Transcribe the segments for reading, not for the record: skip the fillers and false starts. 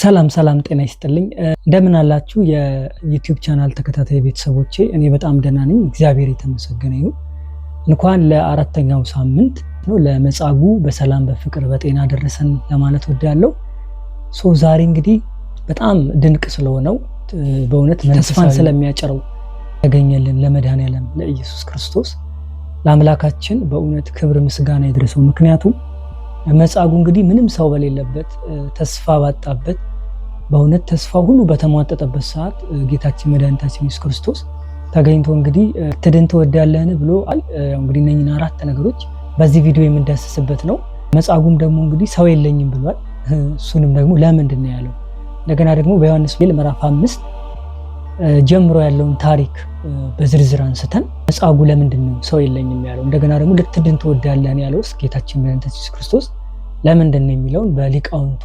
ሰላም ጤና ይስጥልኝ። እንደምን አላችሁ የዩቲዩብ ቻናል ተከታታይ ቤተሰቦቼ? እኔ በጣም ደህና ነኝ፣ እግዚአብሔር የተመሰገነ ይሁን። እንኳን ለአራተኛው ሳምንት ነው ለመጻጉዕ በሰላም በፍቅር በጤና ደረሰን ለማለት ወዳለሁ። ዛሬ እንግዲህ በጣም ድንቅ ስለሆነው በእውነት ተስፋን ስለሚያጭረው ያገኘልን ለመድኃኔዓለም ለኢየሱስ ክርስቶስ ለአምላካችን በእውነት ክብር ምስጋና ይድረሰው። ምክንያቱም መጻጉዕ እንግዲህ ምንም ሰው በሌለበት ተስፋ ባጣበት በእውነት ተስፋ ሁሉ በተሟጠጠበት ሰዓት ጌታችን መድኃኒታችን ኢየሱስ ክርስቶስ ተገኝቶ እንግዲህ ትድን ትወዳለህን ብሎ እንግዲህ እነኝን አራት ነገሮች በዚህ ቪዲዮ የምንዳስስበት ነው። መጻጉዕም ደግሞ እንግዲህ ሰው የለኝም ብሏል። እሱንም ደግሞ ለምንድን ነው ያለው? እንደገና ደግሞ በዮሐንስ ወንጌል ምዕራፍ 5 ጀምሮ ያለውን ታሪክ በዝርዝር አንስተን መጻጉዕ ለምንድን ነው ሰው የለኝም ያለው? እንደገና ደግሞ ልትድን ትወዳለህን ያለውስ ጌታችን መድኃኒታችን ኢየሱስ ክርስቶስ ለምንድን ነው የሚለውን በሊቃውንቱ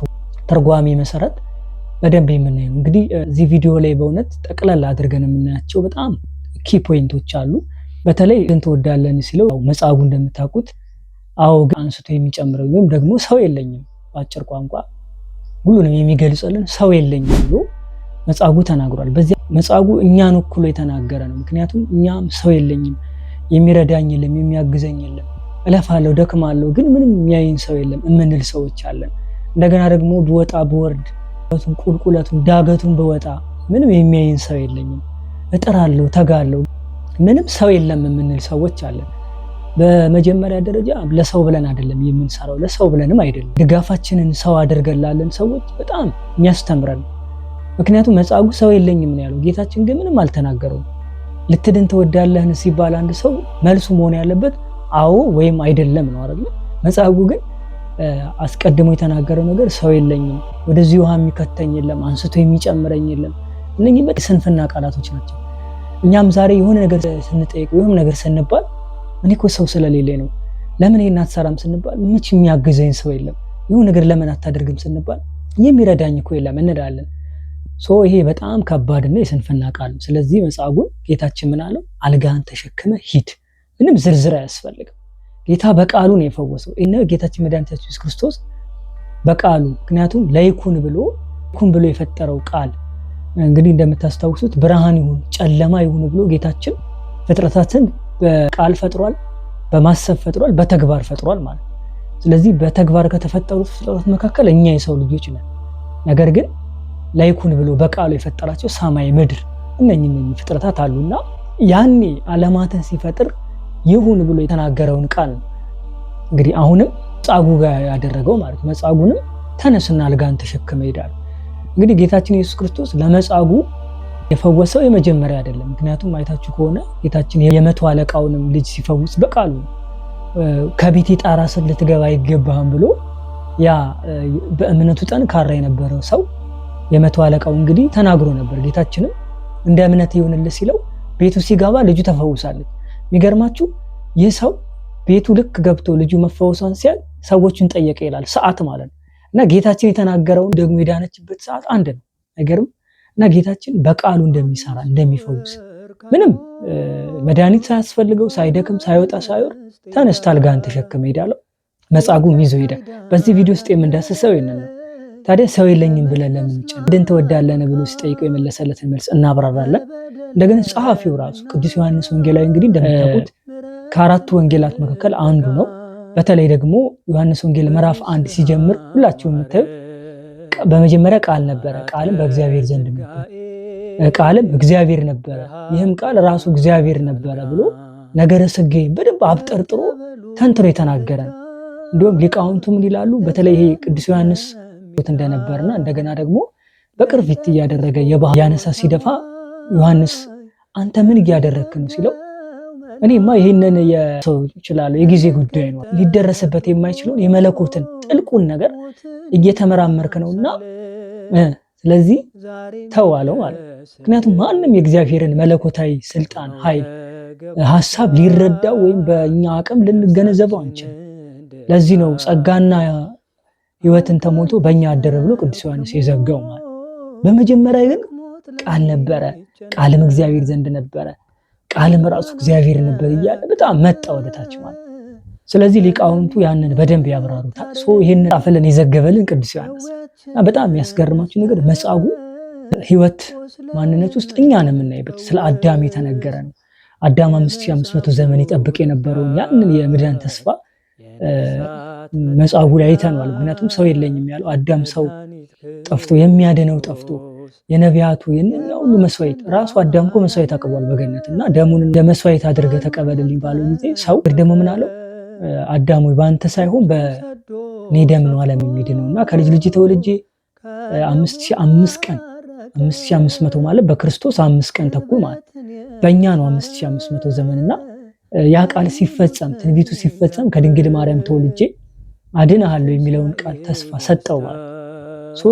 ትርጓሜ መሰረት በደንብ የምናየው። እንግዲህ እዚህ ቪዲዮ ላይ በእውነት ጠቅላላ አድርገን የምናያቸው በጣም ኪ ፖይንቶች አሉ። በተለይ ልትድን ትወዳለህን ሲለው መጻጉዕ እንደምታውቁት አዎ አንስቶ የሚጨምረው ወይም ደግሞ ሰው የለኝም በአጭር ቋንቋ ሁሉንም የሚገልጽልን ሰው የለኝም ብሎ መጻጉዕ ተናግሯል። በዚህ መጻጉዕ እኛን ወክሎ የተናገረ ነው። ምክንያቱም እኛም ሰው የለኝም፣ የሚረዳኝ የለም፣ የሚያግዘኝ የለም፣ እለፋለሁ፣ ደክማለሁ፣ ግን ምንም የሚያይን ሰው የለም እምንል ሰዎች አለን። እንደገና ደግሞ ብወጣ ብወርድ ቁልቁለቱን ዳገቱን ብወጣ ምንም የሚያይን ሰው የለኝም፣ እጥራለሁ፣ ተጋለሁ፣ ምንም ሰው የለም የምንል ሰዎች አለን። በመጀመሪያ ደረጃ ለሰው ብለን አይደለም የምንሰራው፣ ለሰው ብለንም አይደለም። ድጋፋችንን ሰው አድርገላለን ሰዎች በጣም የሚያስተምረን። ምክንያቱም መጻጉዕ ሰው የለኝም ነው ያለው። ጌታችን ግን ምንም አልተናገረውም። ልትድን ትወዳለህን ሲባል አንድ ሰው መልሱ መሆን ያለበት አዎ ወይም አይደለም ነው አይደል? መጻጉዕ ግን አስቀድሞ የተናገረው ነገር ሰው የለኝም፣ ወደዚህ ውሃ የሚከተኝ የለም፣ አንስቶ የሚጨምረኝ የለም። እነኚህ በስንፍና ቃላቶች ናቸው። እኛም ዛሬ የሆነ ነገር ስንጠይቅ የሆነ ነገር ስንባል እኔ እኮ ሰው ስለሌለኝ ነው፣ ለምን ይሄን አትሰራም ስንባል ምች የሚያግዘኝ ሰው የለም፣ የሆነ ነገር ለምን አታደርግም ስንባል የሚረዳኝ እኮ የለም እንላለን። ይሄ በጣም ከባድና የስንፍና ቃል ነው። ስለዚህ መጻጉዕ ጌታችን ምን አለው? አልጋህን ተሸክመ ሂድ። ምንም ዝርዝር አያስፈልግም። ጌታ በቃሉ ነው የፈወሰው። ጌታችን መድኃኒታችን ኢየሱስ ክርስቶስ በቃሉ ምክንያቱም ለይኩን ብሎ የፈጠረው ቃል እንግዲህ እንደምታስታውሱት ብርሃን ይሁን ጨለማ ይሁን ብሎ ጌታችን ፍጥረታትን በቃል ፈጥሯል፣ በማሰብ ፈጥሯል፣ በተግባር ፈጥሯል ማለት። ስለዚህ በተግባር ከተፈጠሩት ፍጥረታት መካከል እኛ የሰው ልጆች ነን። ነገር ግን ላይኩን ብሎ በቃሉ የፈጠራቸው ሰማይ ምድር እነኚህ ፍጥረታት አሉና ያኔ ዓለማትን ሲፈጥር ይሁን ብሎ የተናገረውን ቃል እንግዲህ አሁንም መጻጉዕ ጋር ያደረገው ማለት ነው። መጻጉዕንም ተነስና አልጋህን ተሸክመ ሄዳል። እንግዲህ ጌታችን ኢየሱስ ክርስቶስ ለመጻጉዕ የፈወሰው የመጀመሪያ አይደለም። ምክንያቱም አይታችሁ ከሆነ ጌታችን የመቶ አለቃውንም ልጅ ሲፈውስ በቃሉ ከቤቴ ጣራ ስር ልትገባ አይገባህም ብሎ ያ በእምነቱ ጠንካራ የነበረው ሰው የመቶ አለቃው እንግዲህ ተናግሮ ነበር። ጌታችንም እንደ እምነት ይሁንልህ ሲለው ቤቱ ሲገባ ልጁ ተፈውሳለች። የሚገርማችሁ ይህ ሰው ቤቱ ልክ ገብቶ ልጁ መፈወሷን ሲያይ ሰዎችን ጠየቀ ይላል፣ ሰዓት ማለት ነው። እና ጌታችን የተናገረውን ደግሞ የዳነችበት ሰዓት አንድ ነው። ነገርም እና ጌታችን በቃሉ እንደሚሰራ እንደሚፈውስ ምንም መድኃኒት ሳያስፈልገው ሳይደክም ሳይወጣ ሳይወርድ ተነስቶ አልጋህን ተሸክመ ሄዳለው። መጻጉዕም ይዞ ሄደ። በዚህ ቪዲዮ ውስጥ የምንዳስሰው ይሄንን ነው። ታዲያ ሰው የለኝም ብለን ለምን ልትድን ትወዳለህን ብሎ ሲጠይቀው የመለሰለትን መልስ እናብራራለን። እንደገና ጸሐፊው ራሱ ቅዱስ ዮሐንስ ወንጌላዊ እንግዲህ እንደምታውቁት ከአራቱ ወንጌላት መካከል አንዱ ነው። በተለይ ደግሞ ዮሐንስ ወንጌል ምዕራፍ 1 ሲጀምር ሁላችሁም የምታዩት በመጀመሪያ ቃል ነበረ፣ ቃልም በእግዚአብሔር ዘንድ ነበር፣ ቃልም እግዚአብሔር ነበረ፣ ይህም ቃል ራሱ እግዚአብሔር ነበረ ብሎ ነገረ ሥጋዌን በደንብ አብጠርጥሮ ተንትሮ የተናገረ ነው። እንዲሁም ሊቃውንቱ ምን ይላሉ? በተለይ ይሄ ቅዱስ ዮሐንስ እንደነበርና እንደገና ደግሞ በቅርፊት እያደረገ የባህር ያነሳ ሲደፋ ዮሐንስ አንተ ምን እያደረግክ ነው ሲለው እኔማ ይሄንን የሰው ይችላል የጊዜ ጉዳይ ነው፣ ሊደረስበት የማይችለውን የመለኮትን ጥልቁን ነገር እየተመራመርክ ነውና ስለዚህ ተዋለው ማለት። ምክንያቱም ማንም የእግዚአብሔርን መለኮታዊ ስልጣን ኃይል ሐሳብ ሊረዳው ወይም በእኛ አቅም ልንገነዘበው አንችልም። ለዚህ ነው ጸጋና ሕይወትን ተሞልቶ በእኛ አደረ ብሎ ቅዱስ ዮሐንስ የዘጋው ማለት። በመጀመሪያ ግን ቃል ነበረ፣ ቃልም እግዚአብሔር ዘንድ ነበረ፣ ቃልም ራሱ እግዚአብሔር ነበር እያለ በጣም መጣ ወደታች ማለት። ስለዚህ ሊቃውንቱ ያንን በደንብ ያብራሩታል። ይሄንን ጻፈልን የዘገበልን ቅዱስ ዮሐንስ እና በጣም የሚያስገርማችሁ ነገር መጻጉዕ ህይወት ማንነት ውስጥ እኛን የምናይበት ስለ አዳም የተነገረ ነው። አዳም 5500 ዘመን ይጠብቅ የነበረውን ያንን የምድርን ተስፋ መጻጉዕ ላይ አይተነዋል። ምክንያቱም ሰው የለኝም ያለው አዳም ሰው ጠፍቶ የሚያድነው ጠፍቶ የነቢያቱ ሁሉ መስዋዕት ራሱ አዳም እኮ መስዋዕት አቅርቧል በገነት እና ደሙን እንደ መስዋዕት አድርገህ ተቀበልልኝ ባለው ጊዜ ሰው ደግሞ ምን አለው? አዳም ወይ በአንተ ሳይሆን በእኔ ደም ነው ዓለም የሚድነው እና ከልጅ ልጅ ተወልጄ 5500 ማለት በክርስቶስ 5 ቀን ተኩል ማለት በእኛ ነው 5500 ዘመን እና ያ ቃል ሲፈጸም ትንቢቱ ሲፈጸም ከድንግል ማርያም ተወልጄ አድንሃለሁ የሚለውን ቃል ተስፋ ሰጠው ማለት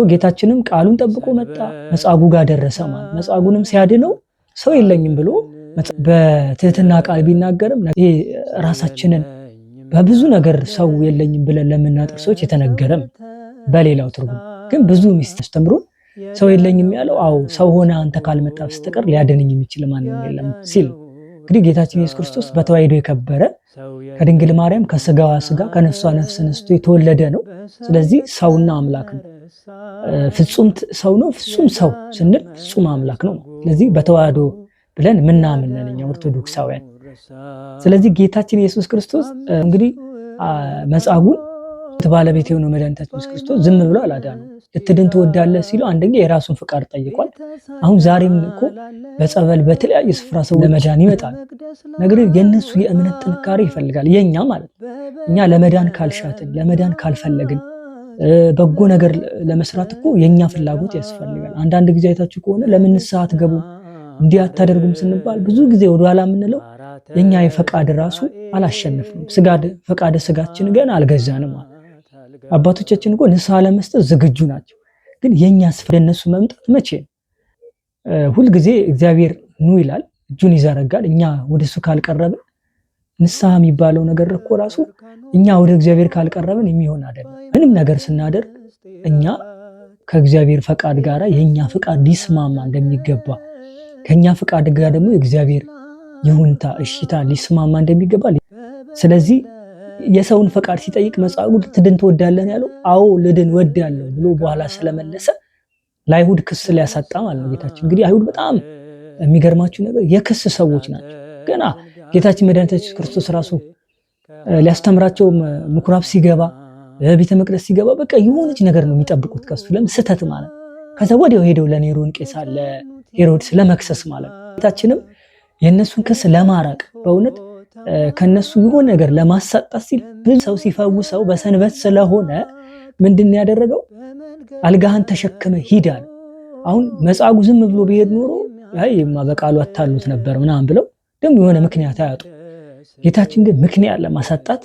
ጌታችንም ቃሉን ጠብቆ መጣ። መጻጉዕ ጋር ደረሰ ማለት መጻጉዕንም ሲያድነው ሰው የለኝም ብሎ በትህትና ቃል ቢናገርም ይሄ ራሳችንን በብዙ ነገር ሰው የለኝም ብለን ለምናጥር ሰዎች የተነገረም በሌላው ትርጉም ግን ብዙ ሚስጥር አስተምሮን ሰው የለኝም ያለው አው ሰው ሆነ አንተ ካልመጣ በስተቀር ሊያድነኝ የሚችል ማንም የለም ሲል እንግዲህ ጌታችን ኢየሱስ ክርስቶስ በተዋሕዶ የከበረ ከድንግል ማርያም ከስጋዋ ስጋ ከነፍሷ ነፍስ ነስቶ የተወለደ ነው። ስለዚህ ሰውና አምላክ ነው። ፍጹም ሰው ነው፣ ፍጹም ሰው ስንል ፍጹም አምላክ ነው። ስለዚህ በተዋሕዶ ብለን ምናምን ነን እኛ ኦርቶዶክሳውያን። ስለዚህ ጌታችን ኢየሱስ ክርስቶስ እንግዲህ መጻጉዕን ባለቤት የሆነው መድኃኒታችን ኢየሱስ ክርስቶስ ዝም ብሎ አላዳነው። ልትድን ትወዳለህ ሲለው አንደኛ የራሱን ፍቃድ ጠይቋል። አሁን ዛሬም እኮ በጸበል በተለያየ ስፍራ ሰው ለመዳን ይመጣል። ነገር ግን የነሱ የእምነት ጥንካሬ ይፈልጋል። የኛ ማለት እኛ ለመዳን ካልሻትን ለመዳን ካልፈለግን በጎ ነገር ለመስራት እኮ የኛ ፍላጎት ያስፈልጋል። አንዳንድ ጊዜ አይታችሁ ከሆነ ለምን ንስሐ አትገቡም እንዲህ አታደርጉም ስንባል ብዙ ጊዜ ወደኋላ የምንለው የኛ የፈቃድ ራሱ አላሸነፍንም። ፈቃደ ስጋችን ገና አልገዛንም ማለት አባቶቻችን እኮ ንስሐ ለመስጠት ዝግጁ ናቸው። ግን የኛስ ወደነሱ መምጣት መቼ ነው? ሁልጊዜ እግዚአብሔር ኑ ይላል፣ እጁን ይዘረጋል። እኛ ወደሱ ካልቀረብን ንስሐ የሚባለው ነገር እኮ ራሱ እኛ ወደ እግዚአብሔር ካልቀረብን የሚሆን አይደለም። ምንም ነገር ስናደርግ እኛ ከእግዚአብሔር ፈቃድ ጋራ የኛ ፈቃድ ሊስማማ እንደሚገባ ከኛ ፈቃድ ጋር ደግሞ የእግዚአብሔር ይሁንታ እሽታ ሊስማማ እንደሚገባ ስለዚህ የሰውን ፈቃድ ሲጠይቅ መጻጉዕ ልትድን ትወዳለህ ያለው አዎ ልድን ወዳለሁ ብሎ በኋላ ስለመለሰ ለአይሁድ ክስ ሊያሳጣ ማለት ነው ጌታችን። እንግዲህ አይሁድ በጣም የሚገርማችሁ ነገር የክስ ሰዎች ናቸው። ገና ጌታችን መድኃኒታችን ክርስቶስ ራሱ ሊያስተምራቸው ምኩራብ ሲገባ ቤተ መቅደስ ሲገባ በቃ የሆነች ነገር ነው የሚጠብቁት ከሱ ለምን ስህተት ማለት ከዛ ወዲያው ሄደው ለኔሮን ቄሳር ለሄሮድስ ለመክሰስ ማለት ጌታችንም የነሱን ክስ ለማራቅ በእውነት ከነሱ የሆነ ነገር ለማሳጣት ሲል ብዙ ሰው ሲፈውሰው በሰንበት ስለሆነ ምንድን ያደረገው አልጋህን ተሸክመ ሂድ አለ። አሁን መጻጉዕ ዝም ብሎ ቢሄድ ኖሮ አይማ በቃሉ አታሉት ነበር ምናምን ብለው ደግሞ የሆነ ምክንያት አያጡ። ጌታችን ግን ምክንያት ለማሳጣት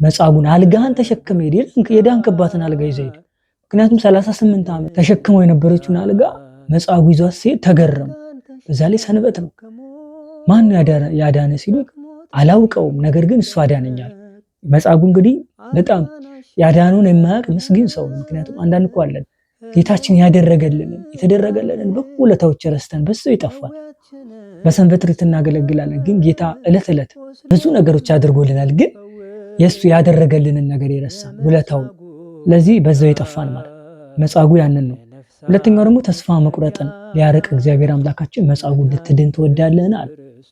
መጻጉዕን አልጋህን ተሸክመ ሂድ የዳንክባትን አልጋ ይዘህ ሂድ። ምክንያቱም 38 ዓመት ተሸክመው የነበረችውን አልጋ መጻጉዕ ይዟት ሲሄድ ተገረሙ። በዛ ላይ ሰንበት ነው። ማን ያዳነ ሲሉ አላውቀውም፣ ነገር ግን እሱ አዳነኛል። መጻጉዕ እንግዲህ በጣም ያዳነውን የማያውቅ ምስኪን ሰው ነው። ምክንያቱም አንዳንድ እኮ አለን ጌታችን የተደረገልንን በጎ ውለታዎች ረስተን በዛው ይጠፋል። በሰንበት ርት እናገለግላለን፣ ግን ጌታ ዕለት ዕለት ብዙ ነገሮች አድርጎልናል፣ ግን የሱ ያደረገልንን ነገር ይረሳል ውለታውን። ለዚህ በዛው ይጠፋል ማለት መጻጉዕ ያንን ነው። ሁለተኛው ደግሞ ተስፋ መቁረጥን ሊያርቅ እግዚአብሔር አምላካችን መጻጉዕ ልትድን ትወዳለህን አለ።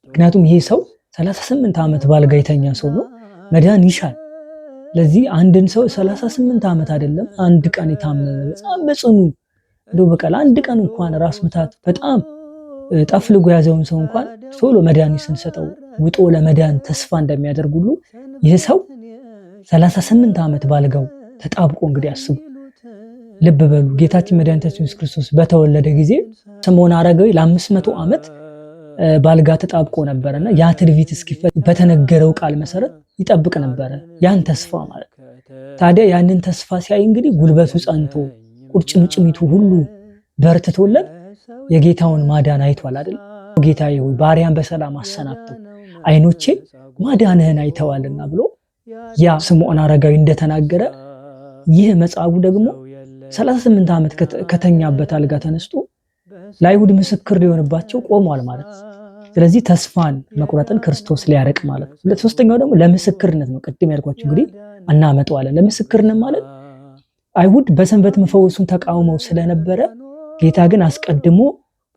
ምክንያቱም ይሄ ሰው 38 ዓመት ባልጋ የተኛ ሰው ነው፣ መዳን ይሻል። ለዚህ አንድን ሰው 38 ዓመት አይደለም አንድ ቀን የታመመ በጣም በጽኑ እንደው በቀል አንድ ቀን እንኳን ራስ ምታት በጣም ጠፍልጎ ያዘውን ሰው እንኳን ቶሎ መድኃኒት ስንሰጠው ውጦ ለመዳን ተስፋ እንደሚያደርግ ሁሉ ይህ ሰው 38 ዓመት ባልጋው ተጣብቆ እንግዲህ አስቡ። ልብ በሉ ጌታችን መድኃኒታችን ኢየሱስ ክርስቶስ በተወለደ ጊዜ ስምዖን አረጋዊ ለ500 ዓመት ባልጋ ተጣብቆ ነበርና ያ ትንቢት እስኪፈጸም በተነገረው ቃል መሰረት ይጠብቅ ነበር። ያን ተስፋ ማለት ታዲያ ያንን ተስፋ ሲያይ እንግዲህ ጉልበቱ ጸንቶ ቁርጭምጭሚቱ ሁሉ በርትቶለት የጌታውን ማዳን አይቷል አይደል? ጌታዬ ሆይ ባሪያን በሰላም አሰናብተው ዓይኖቼ ማዳንህን አይተዋልና ብሎ ያ ስምዖን አረጋዊ እንደተናገረ ይህ መጻጉዕ ደግሞ 38 ዓመት ከተኛበት አልጋ ተነስቶ ለአይሁድ ምስክር ሊሆንባቸው ቆሟል ማለት። ስለዚህ ተስፋን መቁረጥን ክርስቶስ ሊያርቅ ማለት ነው። ሶስተኛው ደግሞ ለምስክርነት ነው። ቅድም ያልኳችሁ እንግዲህ እናመጣዋለን። ለምስክርነት ማለት አይሁድ በሰንበት መፈወሱን ተቃውመው ስለነበረ ጌታ ግን አስቀድሞ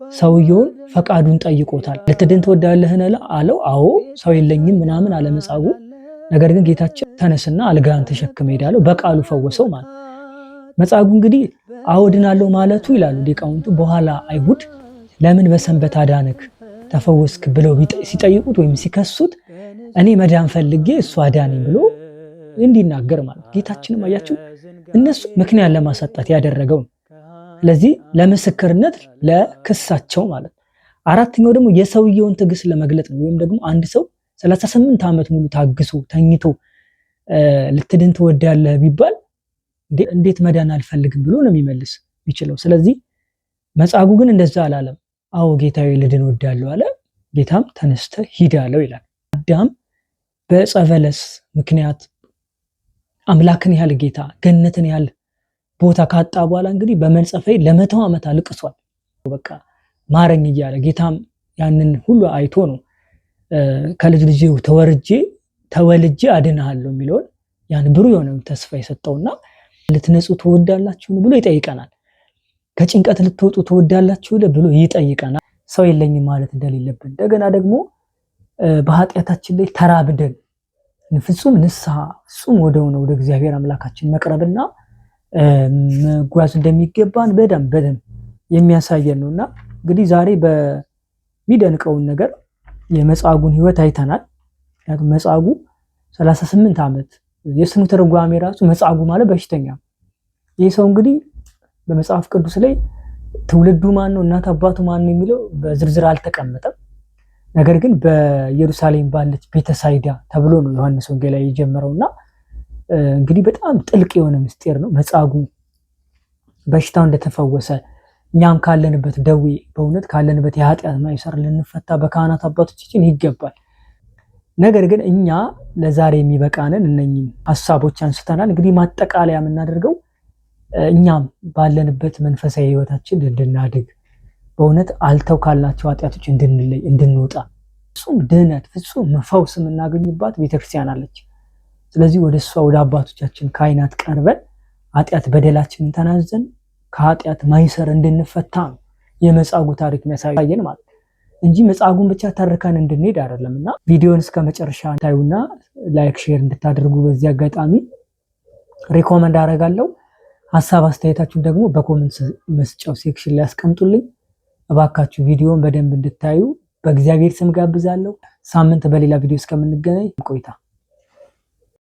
ሰውየውን ፈቃዱን ጠይቆታል። ልትድን ትወዳለህን አለው። አዎ ሰው የለኝም ምናምን አለ መጻጉዕ። ነገር ግን ጌታችን ተነስና አልጋህን ተሸክመ ሄድ አለው። በቃሉ ፈወሰው ማለት። መጻጉዕ እንግዲህ አዎ ድናለሁ ማለቱ ይላሉ ሊቃውንቱ። በኋላ አይሁድ ለምን በሰንበት አዳነክ ተፈወስክ ብለው ሲጠይቁት ወይም ሲከሱት እኔ መዳን ፈልጌ እሱ አዳነኝ ብሎ እንዲናገር ማለት። ጌታችንም አያችሁ እነሱ ምክንያት ለማሳጣት ያደረገው። ስለዚህ ለምስክርነት ለክሳቸው ማለት። አራተኛው ደግሞ የሰውየውን ትዕግስት ለመግለጥ ነው። ወይም ደግሞ አንድ ሰው 38 ዓመት ሙሉ ታግሶ ተኝቶ ልትድን ትወዳለህ ቢባል እንዴት መዳን አልፈልግም ብሎ ነው የሚመልስ የሚችለው። ስለዚህ መጻጉዕ ግን እንደዛ አላለም። አዎ ጌታዬ ልድን ወዳለሁ አለ። ጌታም ተነስተ ሂድ አለው ይላል። አዳም በዕፀ በለስ ምክንያት አምላክን ያህል ጌታ ገነትን ያህል ቦታ ካጣ በኋላ እንግዲህ በመንጸፈ ለ100 ዓመት አልቅሷል። በቃ ማረኝ እያለ ጌታም ያንን ሁሉ አይቶ ነው ከልጅ ልጅው ተወልጄ አድንሃለሁ የሚለውን ያን ብሩህ የሆነ ተስፋ የሰጠውና ልትነጹ ትወዳላችሁ ብሎ ይጠይቀናል። ከጭንቀት ልትወጡ ትወዳላችሁ ብሎ ይጠይቀናል። ሰው የለኝም ማለት እንደሌለብን እንደገና ደግሞ በኃጢአታችን ላይ ተራብደን ፍጹም ንስሐ ፍጹም ወደ እግዚአብሔር አምላካችን መቅረብና መጓዝ እንደሚገባን በደንብ የሚያሳየን ነውና እንግዲህ ዛሬ በሚደንቀውን ነገር የመጻጉዕን ሕይወት አይተናል። ምክንያቱም መጻጉዕ 38 ዓመት የስሙ ተርጓሜ ራሱ መጻጉዕ ማለት በሽተኛ። ይህ ሰው እንግዲህ በመጽሐፍ ቅዱስ ላይ ትውልዱ ማን ነው እናት አባቱ ማን ነው የሚለው በዝርዝር አልተቀመጠም። ነገር ግን በኢየሩሳሌም ባለች ቤተሳይዳ ተብሎ ነው ዮሐንስ ወንጌላዊ የጀመረውና እንግዲህ በጣም ጥልቅ የሆነ ምስጢር ነው። መጻጉዕ በሽታው እንደተፈወሰ እኛም ካለንበት ደዌ በእውነት ካለንበት የኃጢአት ማይሰር ልንፈታ በካህናት አባቶቻችን ይገባል። ነገር ግን እኛ ለዛሬ የሚበቃንን እነኚህ ሐሳቦች አንስተናል። እንግዲህ ማጠቃለያ የምናደርገው እኛም ባለንበት መንፈሳዊ ሕይወታችን እንድናድግ በእውነት አልተው ካላቸው ኃጢአቶች እንድንለይ እንድንወጣ ፍጹም ድህነት ፍጹም ፈውስ የምናገኝባት ቤተክርስቲያን አለች። ስለዚህ ወደ እሷ ወደ አባቶቻችን ካህናት ቀርበን ኃጢአት በደላችንን ተናዘን ከኃጢአት ማይሰር እንድንፈታ ነው የመጻጉዕ ታሪክ የሚያሳየን ማለት እንጂ መጻጉዕን ብቻ ተርከን እንድንሄድ አይደለምና ቪዲዮን እስከ መጨረሻ ታዩና ላይክ ሼር እንድታደርጉ በዚህ አጋጣሚ ሪኮመንድ አደርጋለሁ። ሐሳብ አስተያየታችሁን ደግሞ በኮሜንት መስጫው ሴክሽን ላይ አስቀምጡልኝ። እባካችሁ ቪዲዮን በደንብ እንድታዩ በእግዚአብሔር ስም ጋብዛለሁ። ሳምንት በሌላ ቪዲዮ እስከምንገናኝ ቆይታ